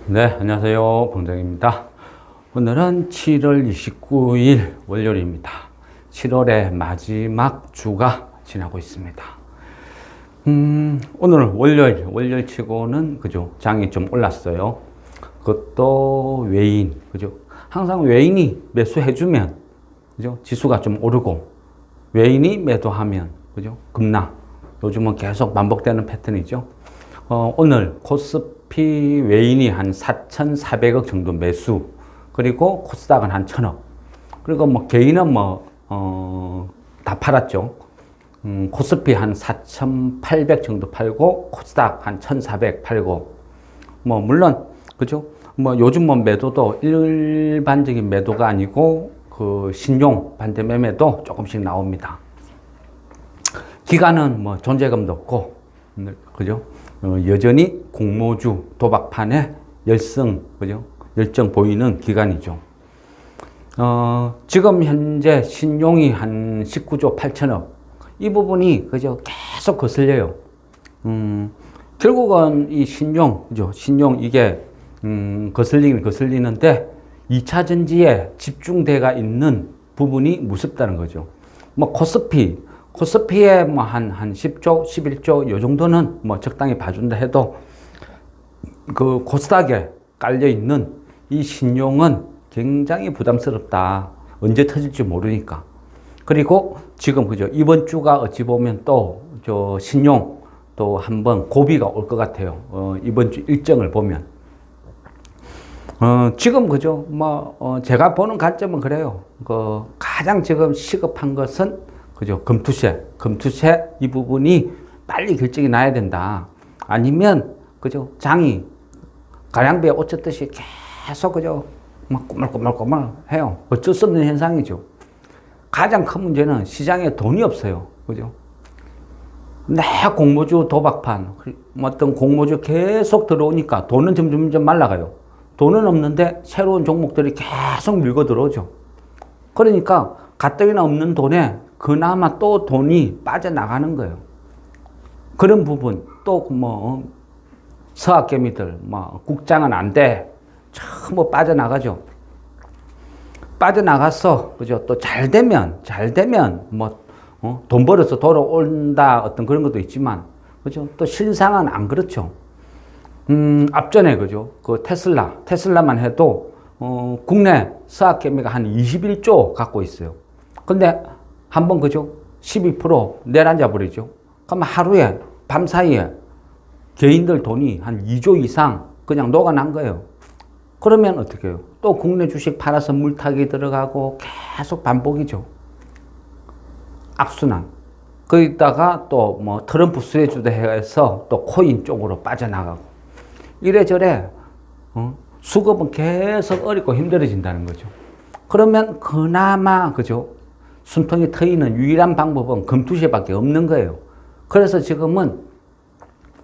네, 안녕하세요. 봉정입니다. 오늘은 7월 29일 월요일입니다. 7월의 마지막 주가 지나고 있습니다. 오늘 월요일 치고는, 그죠? 장이 좀 올랐어요. 그것도 외인, 그죠? 항상 외인이 매수해주면, 그죠? 지수가 좀 오르고, 외인이 매도하면, 그죠? 급락. 요즘은 계속 반복되는 패턴이죠. 오늘 코스피 외인이 한 4,400억 정도 매수, 그리고 코스닥은 한 1,000억. 그리고 뭐 개인은 다 팔았죠. 코스피 한 4,800 정도 팔고, 코스닥 한 1,400 팔고, 물론, 그죠? 요즘 매도도 일반적인 매도가 아니고, 신용 반대 매매도 조금씩 나옵니다. 기간은 존재감도 없고, 그죠? 여전히 공모주 도박판에 그죠? 열정 보이는 기간이죠. 지금 현재 신용이 한 19조 8천억. 이 부분이, 그죠? 계속 거슬려요. 결국은 이 그죠? 신용 이게, 거슬리긴 거슬리는데, 2차 전지에 집중돼가 있는 부분이 무섭다는 거죠. 코스피에 한 10조, 11조, 요 정도는 적당히 봐준다 해도, 그 코스닥에 깔려있는 이 신용은 굉장히 부담스럽다. 언제 터질지 모르니까. 그리고 지금, 그죠? 이번 주가 어찌 보면 신용 또 한번 고비가 올 것 같아요. 이번 주 일정을 보면. 지금, 그죠? 제가 보는 관점은 그래요. 가장 지금 시급한 것은, 그죠? 금투세 이 부분이 빨리 결정이 나야 된다. 아니면, 그죠? 장이 가량비에 옷 젖듯이 계속, 그죠? 꼬물꼬물 해요. 어쩔 수 없는 현상이죠. 가장 큰 문제는 시장에 돈이 없어요. 그죠? 공모주 도박판, 어떤 공모주 계속 들어오니까 돈은 점점 말라가요. 돈은 없는데 새로운 종목들이 계속 밀고 들어오죠. 그러니까 가뜩이나 없는 돈에 그나마 또 돈이 빠져나가는 거예요. 그런 부분, 또 서학개미들, 국장은 안 돼. 전부 빠져나가죠. 빠져나가서, 그죠? 또 잘 되면, 돈 벌어서 돌아온다, 어떤 그런 것도 있지만, 그죠? 또 실상은 안 그렇죠. 앞전에, 그죠? 테슬라만 해도, 국내 서학개미가 한 21조 갖고 있어요. 근데 한번, 그죠? 12% 내려앉아 버리죠. 그럼 하루에, 밤 사이에 개인들 돈이 한 2조 이상 그냥 녹아난 거예요. 그러면 어떻게 해요? 또 국내 주식 팔아서 물타기 들어가고 계속 반복이죠. 악순환. 거기다가 또 트럼프 수혜주도 해서 또 코인 쪽으로 빠져나가고. 이래저래, 수급은 계속 어렵고 힘들어진다는 거죠. 그러면 그나마, 그죠? 숨통이 트이는 유일한 방법은 금투시밖에 없는 거예요. 그래서 지금은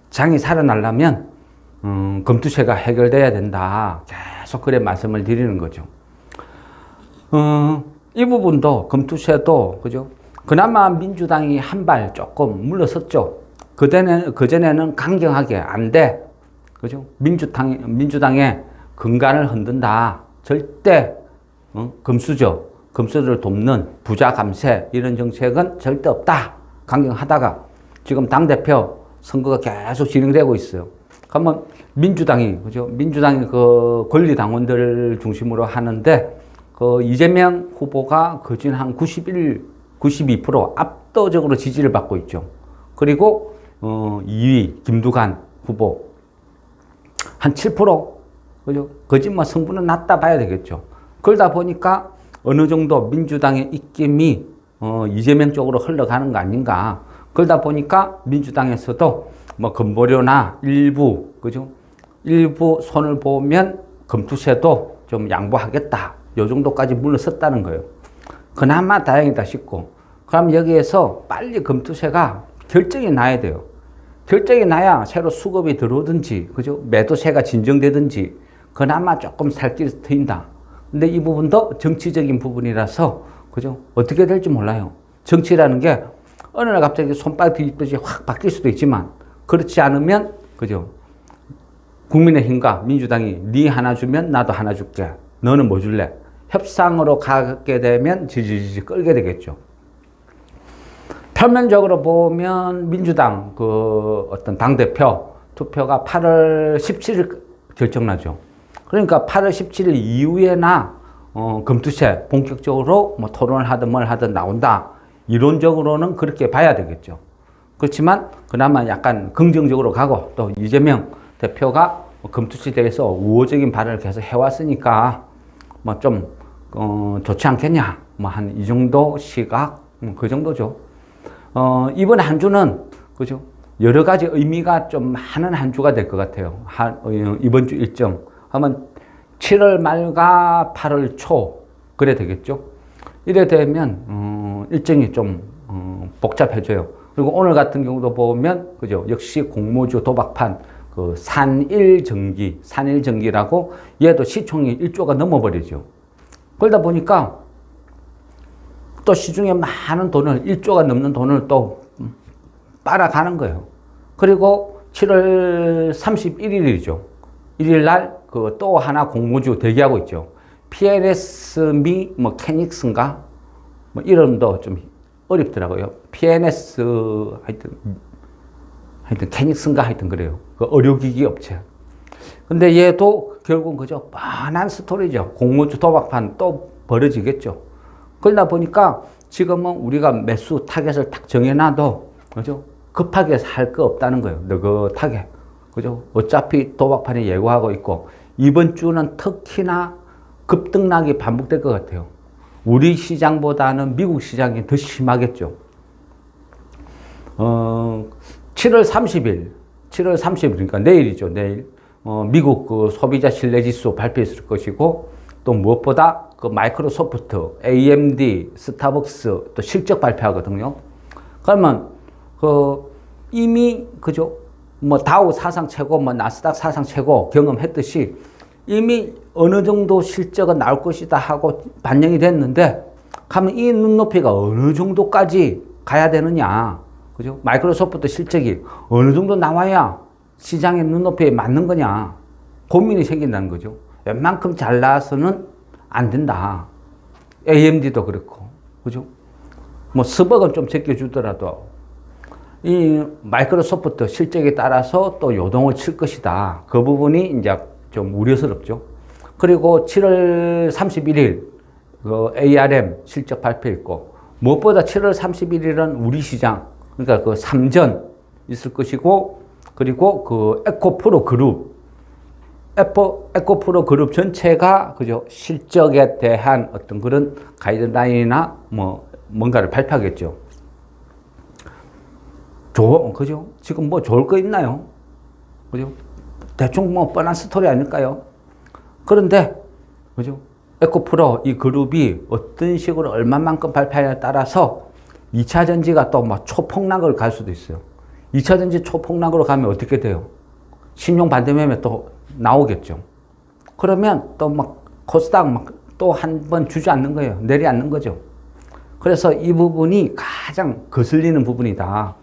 장이 살아나려면 금투세가 해결돼야 된다. 계속 그래 말씀을 드리는 거죠. 이 부분도 금투세도, 그죠? 그나마 민주당이 한 발 조금 물러섰죠. 그전에는 강경하게 안 돼. 그죠? 민주당의 근간을 흔든다. 절대 금수저를 돕는 부자 감세 이런 정책은 절대 없다. 강경하다가 지금 당대표 선거가 계속 진행되고 있어요. 그러면 그죠? 민주당이 그 권리당원들을 중심으로 하는데, 이재명 후보가 거진 한 92% 압도적으로 지지를 받고 있죠. 그리고, 2위 김두관 후보 한 7%, 그죠? 거짓 성분은 낮다 봐야 되겠죠. 그러다 보니까 어느 정도 민주당의 입김이, 이재명 쪽으로 흘러가는 거 아닌가. 그러다 보니까 민주당에서도 건보료나 그죠? 일부 손을 보면 금투세도 좀 양보하겠다. 요 정도까지 물러섰다는 거예요. 그나마 다행이다 싶고. 그럼 여기에서 빨리 금투세가 결정이 나야 돼요. 결정이 나야 새로 수급이 들어오든지, 그죠? 매도세가 진정되든지, 그나마 조금 살 길이 트인다. 근데 이 부분도 정치적인 부분이라서, 그죠? 어떻게 될지 몰라요. 정치라는 게 어느 날 갑자기 손바닥 뒤집듯이 확 바뀔 수도 있지만, 그렇지 않으면, 그죠? 국민의힘과 민주당이 네 하나 주면 나도 하나 줄게. 너는 뭐 줄래? 협상으로 가게 되면 지지지 끌게 되겠죠. 표면적으로 보면 민주당 그 어떤 당대표 투표가 8월 17일 결정나죠. 그러니까 8월 17일 이후에나 금투세 본격적으로 뭐 토론을 하든 뭘 하든 나온다. 이론적으로는 그렇게 봐야 되겠죠. 그렇지만 그나마 약간 긍정적으로 가고 또 이재명 대표가 금투세에 대해서 우호적인 발언을 계속 해왔으니까 뭐 좀 좋지 않겠냐. 뭐 한 이 정도 시각 그 정도죠. 이번 한 주는 그죠? 여러 가지 의미가 좀 많은 한 주가 될 것 같아요. 이번 주 일정 하면 7월 말과 8월 초 그래 되겠죠. 이래 되면 일정이 좀 복잡해져요. 그리고 오늘 같은 경우도 보면 그죠? 역시 공모주 도박판 그 산일전기라고 얘도 시총이 1조가 넘어버리죠. 그러다 보니까 또 시중에 많은 돈을 1조가 넘는 돈을 또 빨아가는 거예요. 그리고 7월 31일이죠. 1일 날 그 또 하나 공모주 대기하고 있죠. PNS 뭐 캐닉스인가? 뭐 이름도 좀 어렵더라고요. PNS 하여튼 캐닉스인가 하여튼 그래요. 그 의료기기 업체. 근데 얘도 결국 그죠? 뻔한 스토리죠. 공모주 도박판 또 벌어지겠죠. 그러다 보니까 지금은 우리가 매수 타겟을 딱 정해놔도 그죠? 급하게 살 거 없다는 거예요. 느긋하게. 그죠? 어차피 도박판이 예고하고 있고 이번 주는 특히나 급등락이 반복될 것 같아요. 우리 시장보다는 미국 시장이 더 심하겠죠. 7월 30일 그러니까 내일이죠. 내일 미국 그 소비자 신뢰지수 발표했을 것이고 또 무엇보다 그 마이크로소프트, AMD, 스타벅스 또 실적 발표하거든요. 그러면 그 이미 그죠? 뭐 다우 사상 최고, 뭐 나스닥 사상 최고 경험했듯이 이미 어느 정도 실적은 나올 것이다 하고 반영이 됐는데 가면 이 눈높이가 어느 정도까지 가야 되느냐. 그죠? 마이크로소프트 실적이 어느 정도 나와야 시장의 눈높이에 맞는 거냐. 고민이 생긴다는 거죠. 웬만큼 잘 나와서는 안 된다. AMD도 그렇고. 그죠? 뭐 스벅은 좀 제껴주더라도 이 마이크로소프트 실적에 따라서 또 요동을 칠 것이다. 그 부분이 이제 좀 우려스럽죠. 그리고 7월 31일 그 ARM 실적 발표 있고 무엇보다 7월 31일은 우리 시장 그러니까 그 3전 있을 것이고 그리고 그 에코프로 그룹 에코프로 그룹 전체가 그죠 실적에 대한 어떤 그런 가이드라인이나 뭐 뭔가를 발표하겠죠. 그죠? 지금 뭐 좋을 거 있나요? 그죠? 대충 뭐 뻔한 스토리 아닐까요? 그런데, 그죠? 에코프로 이 그룹이 어떤 식으로 얼마만큼 발표하냐에 따라서 2차 전지가 또 막 초폭락을 갈 수도 있어요. 2차 전지 초폭락으로 가면 어떻게 돼요? 신용 반대매매 또 나오겠죠. 그러면 또 막 코스닥 막 또 한 번 주지 않는 거예요. 내려앉는 거죠. 그래서 이 부분이 가장 거슬리는 부분이다.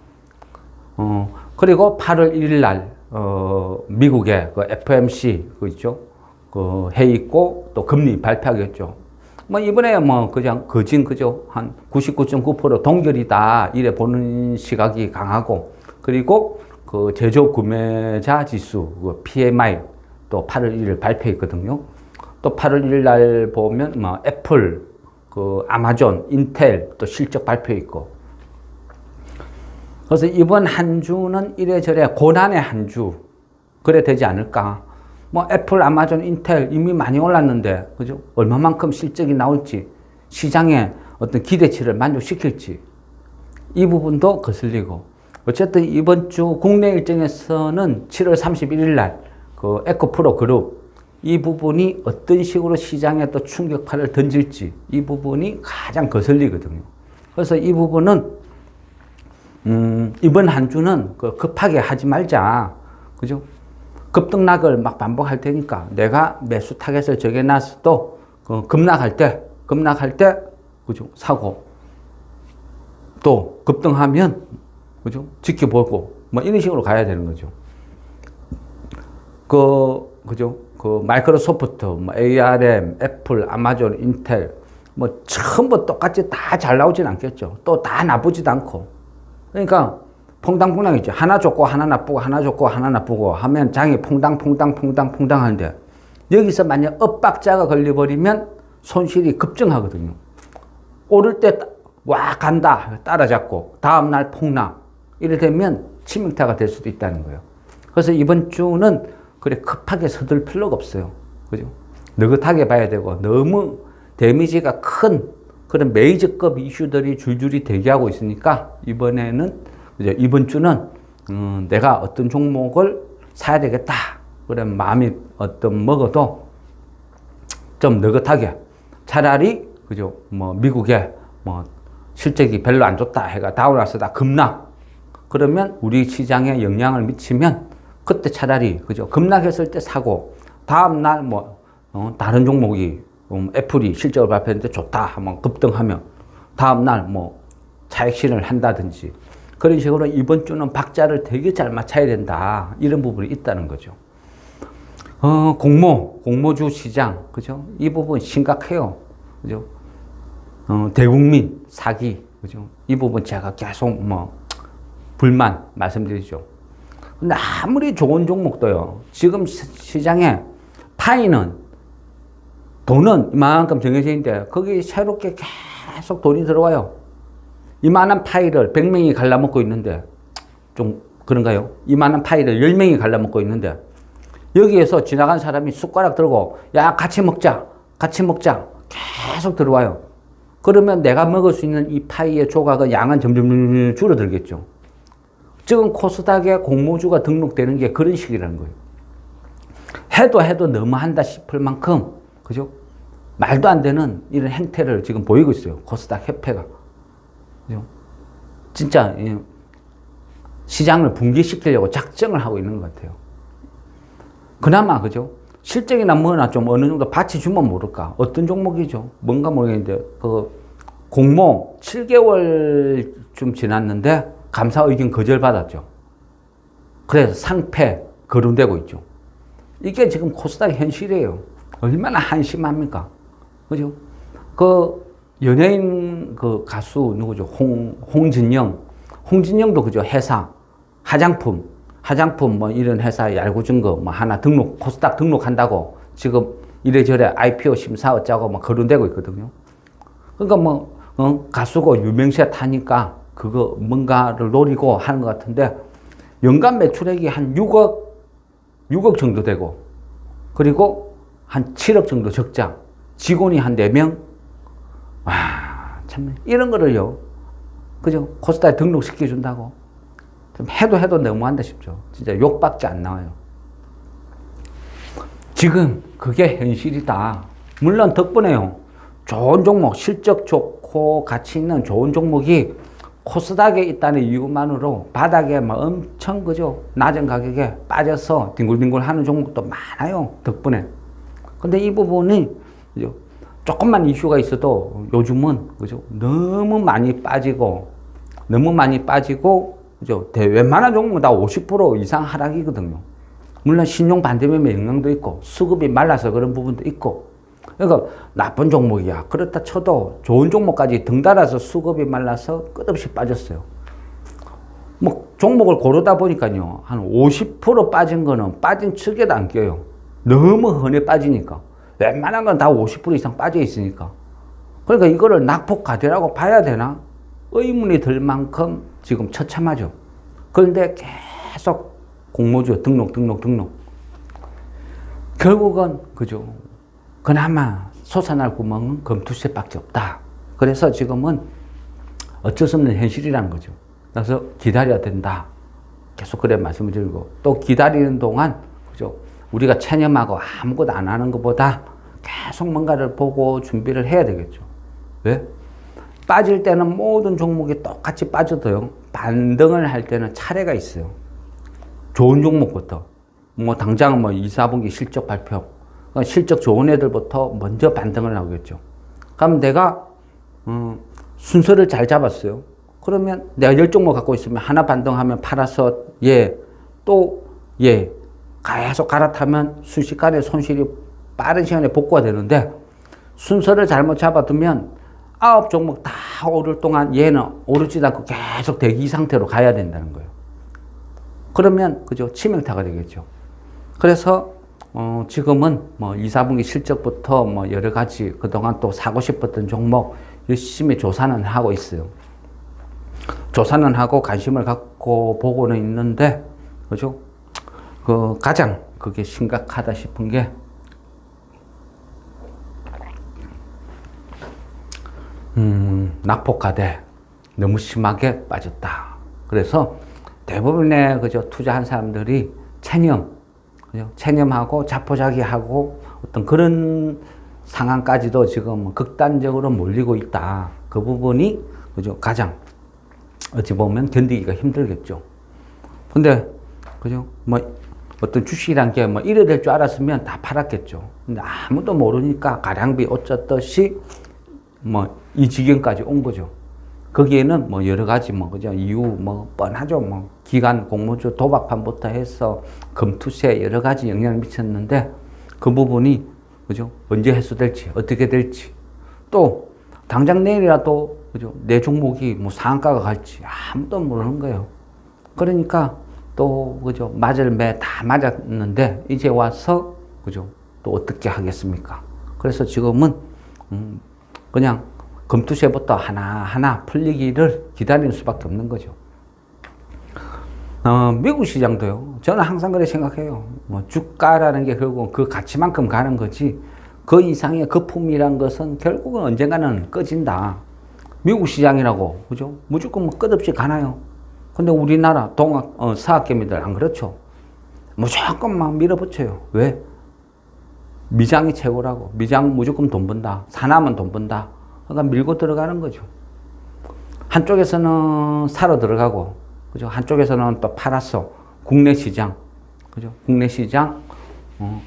그리고 8월 1일 날, 미국의 그 FOMC, 그 있죠? 그 회의 있고, 또 금리 발표하겠죠. 뭐, 이번에 뭐, 그냥, 그죠? 한 99.9% 동결이다. 이래 보는 시각이 강하고, 그리고 그 제조 구매자 지수, 그 PMI, 또 8월 1일 발표했거든요. 또 8월 1일 날 보면, 뭐, 애플, 그 아마존, 인텔, 또 실적 발표 있고, 그래서 이번 한 주는 이래저래 고난의 한 주, 그래 되지 않을까. 뭐 애플, 아마존, 인텔 이미 많이 올랐는데, 그죠? 얼마만큼 실적이 나올지, 시장의 어떤 기대치를 만족시킬지, 이 부분도 거슬리고, 어쨌든 이번 주 국내 일정에서는 7월 31일 날, 그 에코프로 그룹, 이 부분이 어떤 식으로 시장에 또 충격파를 던질지, 이 부분이 가장 거슬리거든요. 그래서 이 부분은 이번 한 주는 그 급하게 하지 말자. 그죠? 급등락을 막 반복할 테니까 내가 매수 타겟을 정해놨어도 그 급락할 때, 그죠? 사고. 또 급등하면, 그죠? 지켜보고, 뭐 이런 식으로 가야 되는 거죠. 그죠? 그 마이크로소프트, 뭐 ARM, 애플, 아마존, 인텔, 뭐 전부 똑같이 다 잘 나오진 않겠죠. 또 다 나쁘지도 않고. 그러니까 퐁당퐁당이죠. 하나 좋고 하나 나쁘고 하나 좋고 하나 나쁘고 하면 장이 퐁당 하는데 여기서 만약 엇박자가 걸려버리면 손실이 급증하거든요. 오를 때 와 간다 따라잡고 다음날 폭락 이래 되면 치명타가 될 수도 있다는 거예요. 그래서 이번 주는 그래 급하게 서둘 필요가 없어요. 그죠? 느긋하게 봐야 되고 너무 데미지가 큰 그런 메이저급 이슈들이 줄줄이 대기하고 있으니까 이번에는 그죠? 이번 주는 내가 어떤 종목을 사야 되겠다. 그래 마음이 먹어도 좀 느긋하게 차라리 그죠? 뭐 미국에 뭐 실적이 별로 안 좋다 해가 다운왔다 급락 그러면 우리 시장에 영향을 미치면 그때 차라리 그죠? 급락했을 때 사고 다음 날 뭐 다른 종목이 애플이 실적을 발표했는데 좋다 하면 급등하면 다음 날 뭐 차익 실현을 한다든지 그런 식으로 이번 주는 박자를 되게 잘 맞춰야 된다 이런 부분이 있다는 거죠. 공모주 시장 그죠? 이 부분 심각해요. 그죠? 대국민 사기 그죠? 이 부분 제가 계속 뭐 불만 말씀드리죠. 근데 아무리 좋은 종목도요. 지금 시장에 파이는 돈은 이만큼 정해져 있는데 거기 새롭게 계속 돈이 들어와요. 이만한 파이를 100명이 갈라먹고 있는데 좀 그런가요? 이만한 파이를 10명이 갈라먹고 있는데 여기에서 지나간 사람이 숟가락 들고 야 같이 먹자 계속 들어와요. 그러면 내가 먹을 수 있는 이 파이의 조각은 양은 점점 줄어들겠죠. 지금 코스닥에 공모주가 등록되는 게 그런 식이라는 거예요. 해도 너무한다 싶을 만큼 그죠? 말도 안 되는 이런 행태를 지금 보이고 있어요. 코스닥 협회가. 그죠? 진짜 시장을 붕괴시키려고 작정을 하고 있는 것 같아요. 그나마 그죠? 실적이나 뭐나 좀 어느 정도 받쳐주면 모를까. 어떤 종목이죠? 뭔가 모르겠는데 그 공모 7개월쯤 지났는데 감사 의견 거절받았죠. 그래서 상패 거론되고 있죠. 이게 지금 코스닥의 현실이에요. 얼마나 한심합니까? 그죠? 그 연예인 그 가수 누구죠? 홍진영도 그죠? 회사 화장품 뭐 이런 회사에 알고 준 거 뭐 하나 코스닥 등록한다고 지금 이래저래 IPO 심사 어쩌고 막 거론되고 있거든요. 그러니까 뭐 가수고 유명세 타니까 그거 뭔가를 노리고 하는 것 같은데 연간 매출액이 한 6억 정도 되고 그리고 한 7억 정도 적자 직원이 한 4명 참 이런 거를요 그죠? 코스닥에 등록시켜 준다고 좀 해도 너무한다 싶죠. 진짜 욕밖에 안 나와요. 지금 그게 현실이다. 물론 덕분에요. 좋은 종목, 실적 좋고 가치 있는 좋은 종목이 코스닥에 있다는 이유만으로 바닥에 막 엄청 그죠? 낮은 가격에 빠져서 뒹굴뒹굴 하는 종목도 많아요. 덕분에. 근데 이 부분이 그죠? 조금만 이슈가 있어도 요즘은 그죠? 너무 많이 빠지고 그죠? 웬만한 종목은 다 50% 이상 하락이거든요. 물론 신용 반대매매 영향도 있고 수급이 말라서 그런 부분도 있고 그러니까 나쁜 종목이야. 그렇다 쳐도 좋은 종목까지 등달아서 수급이 말라서 끝없이 빠졌어요. 뭐 종목을 고르다 보니까요. 한 50% 빠진 거는 빠진 측에도 안 껴요. 너무 흔해 빠지니까. 웬만한 건 다 50% 이상 빠져 있으니까. 그러니까 이거를 낙폭과대라고 봐야 되나? 의문이 들 만큼 지금 처참하죠. 그런데 계속 공모주 등록. 결국은 그죠. 그나마 솟아날 구멍은 검투세밖에 없다. 그래서 지금은 어쩔 수 없는 현실이라는 거죠. 그래서 기다려야 된다. 계속 그래 말씀을 드리고 또 기다리는 동안 그죠. 우리가 체념하고 아무것도 안 하는 것보다 계속 뭔가를 보고 준비를 해야 되겠죠. 왜? 빠질 때는 모든 종목이 똑같이 빠져도요. 반등을 할 때는 차례가 있어요. 좋은 종목부터. 뭐 당장 뭐 2, 4분기 실적 발표. 실적 좋은 애들부터 먼저 반등을 나오겠죠. 그럼 내가 순서를 잘 잡았어요. 그러면 내가 10종목 갖고 있으면 하나 반등하면 팔아서 또 계속 갈아타면 순식간에 손실이 빠른 시간에 복구가 되는데 순서를 잘못 잡아두면 9종목 다 오를 동안 얘는 오르지도 않고 계속 대기 상태로 가야 된다는 거예요. 그러면 그죠? 치명타가 되겠죠. 그래서 지금은 뭐 2, 4분기 실적부터 뭐 여러 가지 그동안 또 사고 싶었던 종목 열심히 조사는 하고 있어요. 조사는 하고 관심을 갖고 보고는 있는데, 그죠? 가장 그게 심각하다 싶은 게, 낙폭과대 너무 심하게 빠졌다. 그래서 대부분의 그죠? 투자한 사람들이 그죠? 체념하고 자포자기하고 어떤 그런 상황까지도 지금 극단적으로 몰리고 있다. 그 부분이 그죠? 가장 어찌 보면 견디기가 힘들겠죠. 근데 그죠? 뭐 어떤 주식이란 게 뭐 이래 될 줄 알았으면 다 팔았겠죠. 근데 아무도 모르니까 가량비 어쩌듯이 뭐 이 지경까지 온 거죠. 거기에는 뭐 여러 가지 뭐 그죠? 이유 뭐 뻔하죠. 뭐 기관 공모주 도박판부터 해서 금투세 여러 가지 영향을 미쳤는데 그 부분이 그죠? 언제 해소될지 어떻게 될지 또 당장 내일이라도 그죠? 내 종목이 뭐 상한가가 갈지 아무도 모르는 거예요. 그러니까 또 그죠? 맞을 매 다 맞았는데 이제 와서 그죠? 또 어떻게 하겠습니까? 그래서 지금은 그냥 금투세부터 하나하나 풀리기를 기다리는 수밖에 없는 거죠. 미국 시장도요. 저는 항상 그렇게 생각해요. 뭐 주가라는 게 결국은 그 가치만큼 가는 거지 그 이상의 거품이란 것은 결국은 언젠가는 꺼진다. 미국 시장이라고 그죠? 무조건 뭐 끝없이 가나요? 근데 우리나라 사학개미들 안 그렇죠? 무조건 막 밀어붙여요. 왜? 미장이 최고라고. 미장 무조건 돈 번다. 사람은 돈 번다. 그러니까 밀고 들어가는 거죠. 한쪽에서는 사러 들어가고, 그죠? 한쪽에서는 또 팔았어. 국내 시장, 그죠? 국내 시장,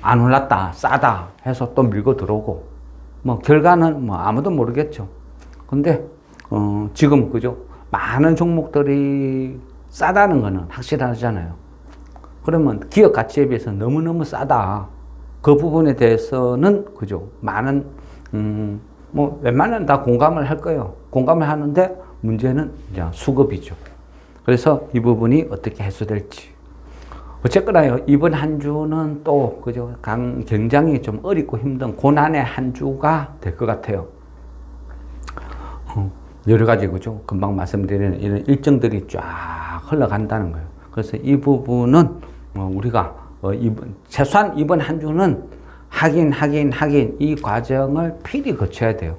안 올랐다, 싸다 해서 또 밀고 들어오고, 뭐, 결과는 뭐 아무도 모르겠죠. 근데, 지금, 그죠? 많은 종목들이 싸다는 거는 확실하잖아요. 그러면 기업 가치에 비해서 너무너무 싸다. 그 부분에 대해서는, 그죠? 많은, 뭐, 웬만하면 다 공감을 할 거예요. 공감을 하는데 문제는 이제 수급이죠. 그래서 이 부분이 어떻게 해소될지. 어쨌거나요, 이번 한 주는 또, 그죠? 굉장히 좀 어렵고 힘든 고난의 한 주가 될 것 같아요. 여러 가지, 그죠? 금방 말씀드리는 이런 일정들이 쫙 흘러간다는 거예요. 그래서 이 부분은 우리가 최소한 이번 한 주는 하긴 이 과정을 필히 거쳐야 돼요.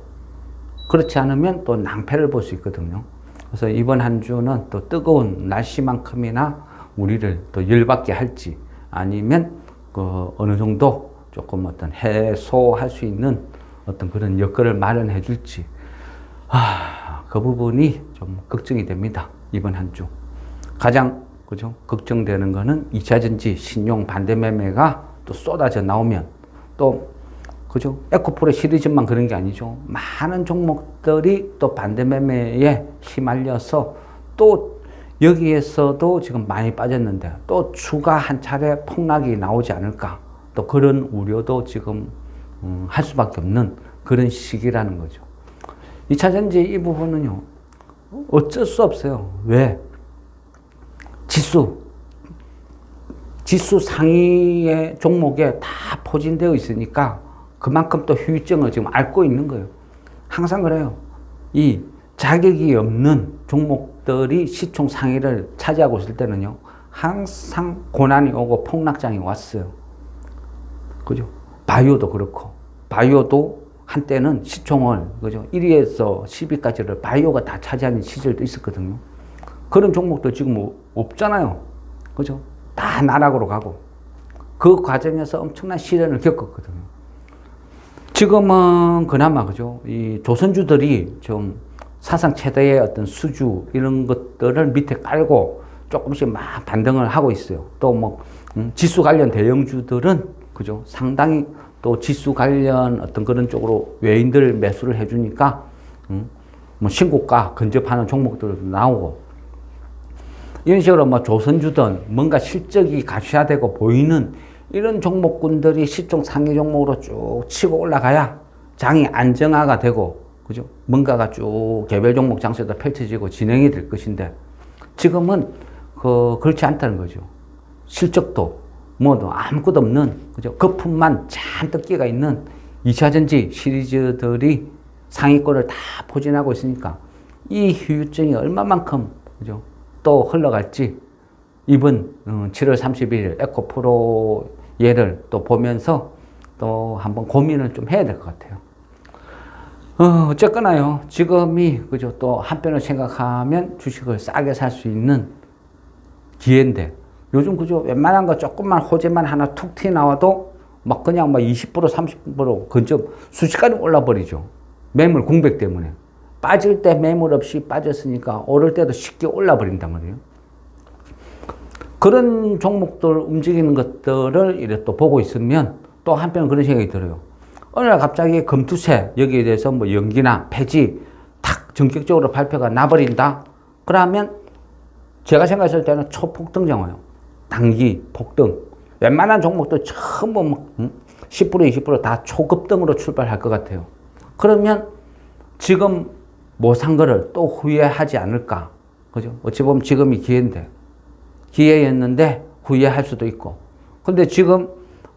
그렇지 않으면 또 낭패를 볼 수 있거든요. 그래서 이번 한 주는 또 뜨거운 날씨만큼이나 우리를 또 열받게 할지 아니면 어느 정도 조금 어떤 해소할 수 있는 어떤 그런 여건을 마련해 줄지 그 부분이 좀 걱정이 됩니다. 이번 한 주. 가장 그죠? 걱정되는 거는 2차전지 신용 반대 매매가 또 쏟아져 나오면 또 그죠? 에코프로 시리즈만 그런 게 아니죠. 많은 종목들이 또 반대 매매에 휘말려서 또 여기에서도 지금 많이 빠졌는데 또 추가 한 차례 폭락이 나오지 않을까. 또 그런 우려도 지금 할 수밖에 없는 그런 시기라는 거죠. 2차 전지 이 부분은요. 어쩔 수 없어요. 왜? 지수 상위의 종목에 다 포진되어 있으니까 그만큼 또 휴유증을 지금 앓고 있는 거예요. 항상 그래요. 이 자격이 없는 종목들이 시총 상위를 차지하고 있을 때는요. 항상 고난이 오고 폭락장이 왔어요. 그죠? 바이오도 그렇고. 바이오도 한때는 시총을, 그죠? 1위에서 10위까지를 바이오가 다 차지하는 시절도 있었거든요. 그런 종목들 지금 없잖아요. 그죠? 다 나락으로 가고 그 과정에서 엄청난 시련을 겪었거든요. 지금은 그나마 그죠? 이 조선주들이 좀 사상 최대의 어떤 수주 이런 것들을 밑에 깔고 조금씩 막 반등을 하고 있어요. 또 뭐 지수 관련 대형주들은 그죠? 상당히 또 지수 관련 어떤 그런 쪽으로 외인들 매수를 해주니까 뭐 신고가 근접하는 종목들도 나오고 이런 식으로 뭐 조선주든 뭔가 실적이 가시화되고 보이는 이런 종목군들이 시총 상위 종목으로 쭉 치고 올라가야 장이 안정화가 되고, 그죠? 뭔가가 쭉 개별 종목 장세도 펼쳐지고 진행이 될 것인데, 지금은 그렇지 않다는 거죠. 실적도 뭐도 아무것도 없는, 그죠? 거품만 잔뜩 끼가 있는 2차전지 시리즈들이 상위권을 다 포진하고 있으니까 이 후유증이 얼마만큼, 그죠? 또 흘러갈지 이번 7월 31일 에코프로 예를 또 보면서 또 한번 고민을 좀 해야 될 것 같아요. 어쨌거나요, 지금이, 그죠? 또 한편을 생각하면 주식을 싸게 살 수 있는 기회인데, 요즘, 그죠? 웬만한 거 조금만 호재만 하나 툭 튀어나와도 막 그냥 막 20%, 30% 근처 수치까지 올라버리죠. 매물 공백 때문에. 빠질 때 매물 없이 빠졌으니까 오를 때도 쉽게 올라버린단 말이에요. 그런 종목들 움직이는 것들을 이렇게 또 보고 있으면 또 한편 그런 생각이 들어요. 어느 날 갑자기 금투세 여기에 대해서 뭐 연기나 폐지 탁 전격적으로 발표가 나버린다. 그러면 제가 생각했을 때는 초폭등 와요. 단기 폭등. 웬만한 종목들 전부 10%, 20%다 초급등으로 출발할 것 같아요. 그러면 지금 못 산 거를 또 후회하지 않을까. 그죠? 어찌 보면 지금이 기회인데, 기회였는데 후회할 수도 있고. 근데 지금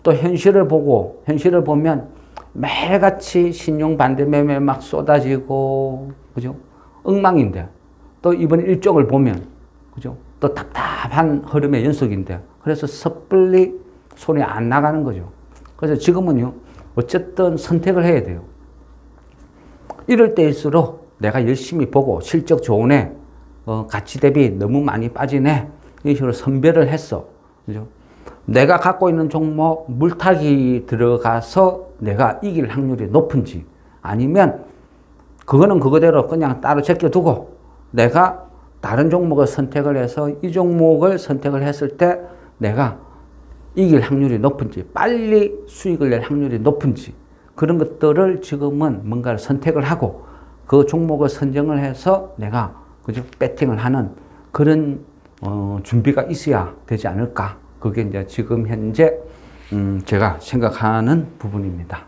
또 현실을 보면 매일같이 신용 반대 매매 막 쏟아지고, 그죠? 엉망인데, 또 이번 일정을 보면, 그죠? 또 답답한 흐름의 연속인데, 그래서 섣불리 손이 안 나가는 거죠. 그래서 지금은요, 어쨌든 선택을 해야 돼요. 이럴 때일수록 내가 열심히 보고 실적 좋은 애, 가치 대비 너무 많이 빠진 애, 이런 식으로 선별을 했어. 그죠? 내가 갖고 있는 종목 물타기 들어가서 내가 이길 확률이 높은지, 아니면 그거는 그거대로 그냥 따로 제껴두고 내가 다른 종목을 선택을 해서 이 종목을 선택을 했을 때 내가 이길 확률이 높은지, 빨리 수익을 낼 확률이 높은지, 그런 것들을 지금은 뭔가를 선택을 하고 그 종목을 선정을 해서 내가, 그죠? 배팅을 하는 그런 준비가 있어야 되지 않을까. 그게 이제 지금 현재 제가 생각하는 부분입니다.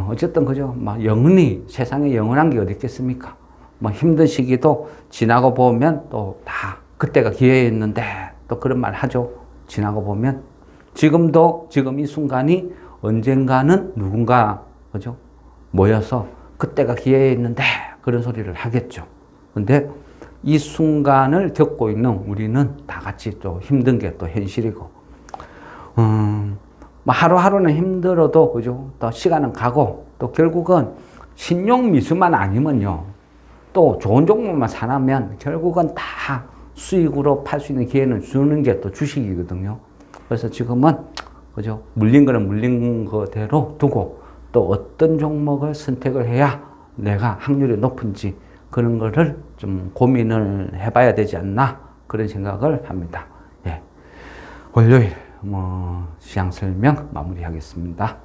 어쨌든, 그죠? 막 영원히, 세상에 영원한 게 어디 있겠습니까? 뭐 힘든 시기도 지나고 보면 또 다 그때가 기회였는데, 또 그런 말 하죠. 지나고 보면 지금도, 지금 이 순간이 언젠가는 누군가, 그죠? 모여서 그때가 기회였는데 그런 소리를 하겠죠. 근데 이 순간을 겪고 있는 우리는 다 같이 또 힘든 게 또 현실이고, 하루하루는 힘들어도, 그죠? 또 시간은 가고, 또 결국은 신용 미수만 아니면요, 또 좋은 종목만 사나면 결국은 다 수익으로 팔 수 있는 기회는 주는 게 또 주식이거든요. 그래서 지금은, 그죠? 물린 거는 물린 거대로 두고 또 어떤 종목을 선택을 해야 내가 확률이 높은지 그런 거를 좀 고민을 해봐야 되지 않나, 그런 생각을 합니다. 예. 월요일 시장 설명 마무리하겠습니다.